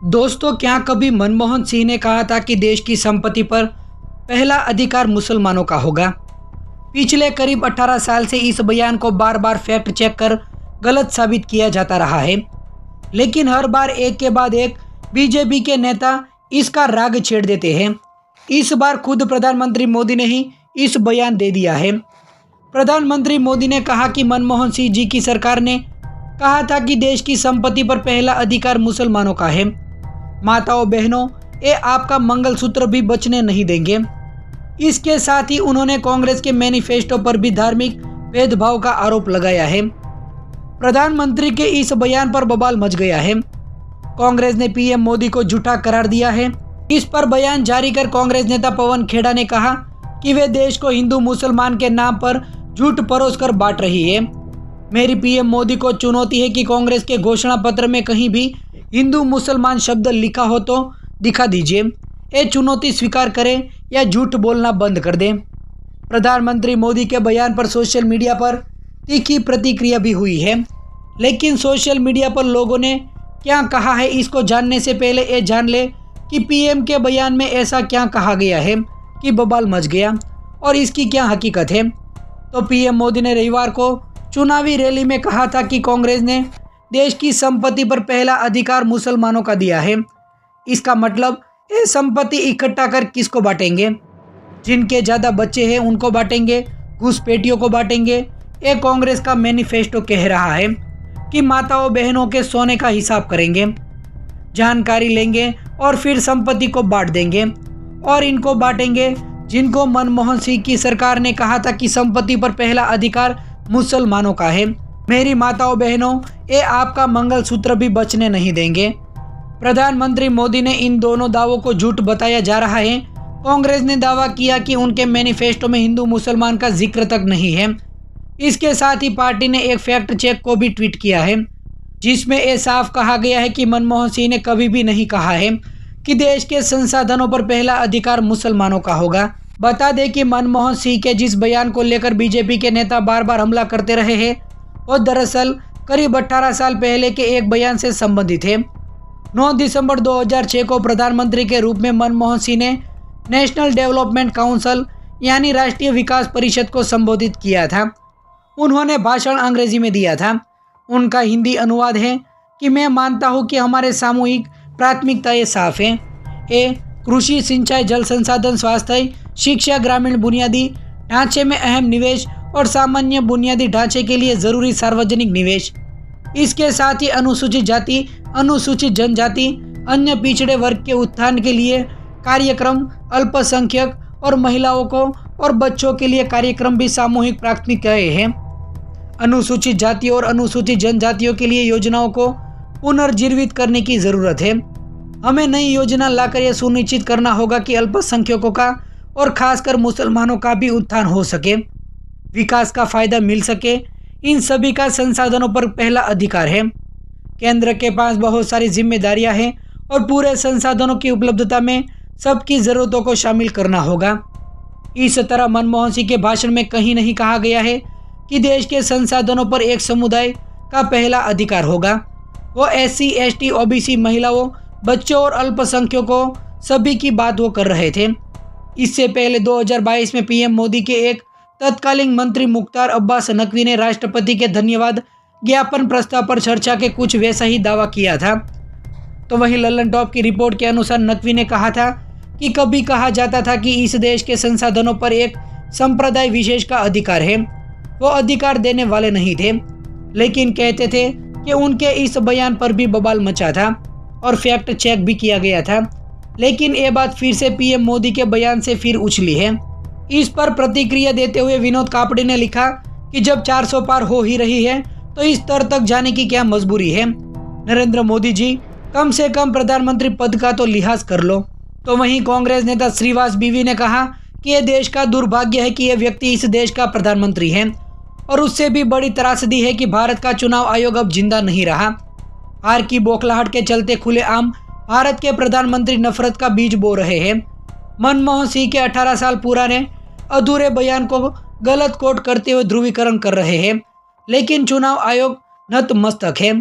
दोस्तों, क्या कभी मनमोहन सिंह ने कहा था कि देश की संपत्ति पर पहला अधिकार मुसलमानों का होगा? पिछले करीब 18 साल से इस बयान को बार बार फैक्ट चेक कर गलत साबित किया जाता रहा है, लेकिन हर बार एक के बाद एक बीजेपी के नेता इसका राग छेड़ देते हैं। इस बार खुद प्रधानमंत्री मोदी ने ही इस बयान दे दिया है। प्रधानमंत्री मोदी ने कहा कि मनमोहन सिंह जी की सरकार ने कहा था कि देश की संपत्ति पर पहला अधिकार मुसलमानों का है। माताओं बहनों, ये आपका मंगलसूत्र भी बचने नहीं देंगे। इसके साथ ही उन्होंने कांग्रेस के मैनिफेस्टो पर भी धार्मिक भेदभाव का आरोप लगाया है। प्रधानमंत्री के इस बयान पर बवाल मच गया है। कांग्रेस ने पीएम मोदी को झूठा करार दिया है। इस पर बयान जारी कर कांग्रेस नेता पवन खेड़ा ने कहा कि वे देश को हिंदू मुसलमान के नाम पर झूठ परोसकर बांट रही है। मेरी पीएम मोदी को चुनौती है कि कांग्रेस के घोषणा पत्र में कहीं भी हिंदू मुसलमान शब्द लिखा हो तो दिखा दीजिए। ये चुनौती स्वीकार करें या झूठ बोलना बंद कर दें। प्रधानमंत्री मोदी के बयान पर सोशल मीडिया पर तीखी प्रतिक्रिया भी हुई है, लेकिन सोशल मीडिया पर लोगों ने क्या कहा है, इसको जानने से पहले ये जान ले कि पीएम के बयान में ऐसा क्या कहा गया है कि बवाल मच गया और इसकी क्या हकीकत है। तो पीएम मोदी ने रविवार को चुनावी रैली में कहा था कि कांग्रेस ने देश की संपत्ति पर पहला अधिकार मुसलमानों का दिया है। इसका मतलब ये संपत्ति इकट्ठा कर किसको बांटेंगे? जिनके ज़्यादा बच्चे हैं उनको बांटेंगे, घुसपैठियों को बांटेंगे। ये कांग्रेस का मैनिफेस्टो कह रहा है कि माताओं बहनों के सोने का हिसाब करेंगे, जानकारी लेंगे और फिर संपत्ति को बांट देंगे। और इनको बांटेंगे जिनको मनमोहन सिंह की सरकार ने कहा था कि संपत्ति पर पहला अधिकार मुसलमानों का है। मेरी माताओं बहनों, ये आपका मंगलसूत्र भी बचने नहीं देंगे। प्रधानमंत्री मोदी ने इन दोनों दावों को झूठ बताया जा रहा है। कांग्रेस ने दावा किया कि उनके मैनिफेस्टो में हिंदू मुसलमान का जिक्र तक नहीं है। इसके साथ ही पार्टी ने एक फैक्ट चेक को भी ट्वीट किया है, जिसमें यह साफ कहा गया है कि मनमोहन सिंह ने कभी भी नहीं कहा है कि देश के संसाधनों पर पहला अधिकार मुसलमानों का होगा। बता दें कि मनमोहन सिंह के जिस बयान को लेकर बीजेपी के नेता बार बार हमला करते रहे हैं, वो दरअसल करीब 18 साल पहले के एक बयान से संबंधित है। 9 दिसंबर 2006 को प्रधानमंत्री के रूप में मनमोहन सिंह ने नेशनल डेवलपमेंट काउंसिल यानी राष्ट्रीय विकास परिषद को संबोधित किया था। उन्होंने भाषण अंग्रेजी में दिया था। उनका हिंदी अनुवाद है कि मैं मानता हूँ कि हमारे सामूहिक प्राथमिकताएं साफ हैं। ए कृषि, सिंचाई, जल संसाधन, स्वास्थ्य, शिक्षा, ग्रामीण बुनियादी ढांचे में अहम निवेश और सामान्य बुनियादी ढांचे के लिए जरूरी सार्वजनिक निवेश। इसके साथ ही अनुसूचित जाति, अनुसूचित जनजाति, अन्य पिछड़े वर्ग के उत्थान के लिए कार्यक्रम, अल्पसंख्यक और महिलाओं को और बच्चों के लिए कार्यक्रम भी सामूहिक प्राथमिकताएं हैं। अनुसूचित जाति और अनुसूचित जनजातियों के लिए योजनाओं को पुनर्जीवित करने की जरूरत है। हमें नई योजना लाकर यह सुनिश्चित करना होगा कि अल्पसंख्यकों का और खासकर मुसलमानों का भी उत्थान हो सके, विकास का फायदा मिल सके। इन सभी का संसाधनों पर पहला अधिकार है। केंद्र के पास बहुत सारी जिम्मेदारियां हैं और पूरे संसाधनों की उपलब्धता में सबकी ज़रूरतों को शामिल करना होगा। इस तरह मनमोहन सिंह के भाषण में कहीं नहीं कहा गया है कि देश के संसाधनों पर एक समुदाय का पहला अधिकार होगा। वो SC, ST, OBC, महिलाओं, बच्चों और अल्पसंख्यकों सभी की बात वो कर रहे थे। इससे पहले 2022 में पीएम मोदी के एक तत्कालीन मंत्री मुख्तार अब्बास नकवी ने राष्ट्रपति के धन्यवाद ज्ञापन प्रस्ताव पर चर्चा के कुछ वैसा ही दावा किया था। तो वहीं लल्लन टॉप की रिपोर्ट के अनुसार नकवी ने कहा था कि कभी कहा जाता था कि इस देश के संसाधनों पर एक संप्रदाय विशेष का अधिकार है। वो अधिकार देने वाले नहीं थे, लेकिन कहते थे कि उनके इस बयान पर भी बवाल मचा था और फैक्ट चेक भी किया गया था। लेकिन ये बात फिर से पीएम मोदी के बयान से फिर उछली है। इस पर प्रतिक्रिया देते हुए विनोद कापड़ी ने लिखा कि जब 400 पार हो ही रही है तो इस स्तर तक जाने की क्या मजबूरी है। नरेंद्र मोदी जी, कम से कम प्रधानमंत्री पद का तो लिहाज कर लो। तो वहीं कांग्रेस नेता श्रीवास बीवी ने कहा कि यह देश का दुर्भाग्य है कि यह व्यक्ति इस देश का प्रधानमंत्री है और उससे भी बड़ी त्रासदी है कि भारत का चुनाव आयोग अब जिंदा नहीं रहा। हार की बौखलाहट के चलते खुलेआम भारत के प्रधानमंत्री नफरत का बीज बो रहे हैं। मनमोहन सिंह के 18 साल पुराने अधूरे बयान को गलत कोट करते हुए ध्रुवीकरण कर रहे हैं, लेकिन चुनाव आयोग नतमस्तक है।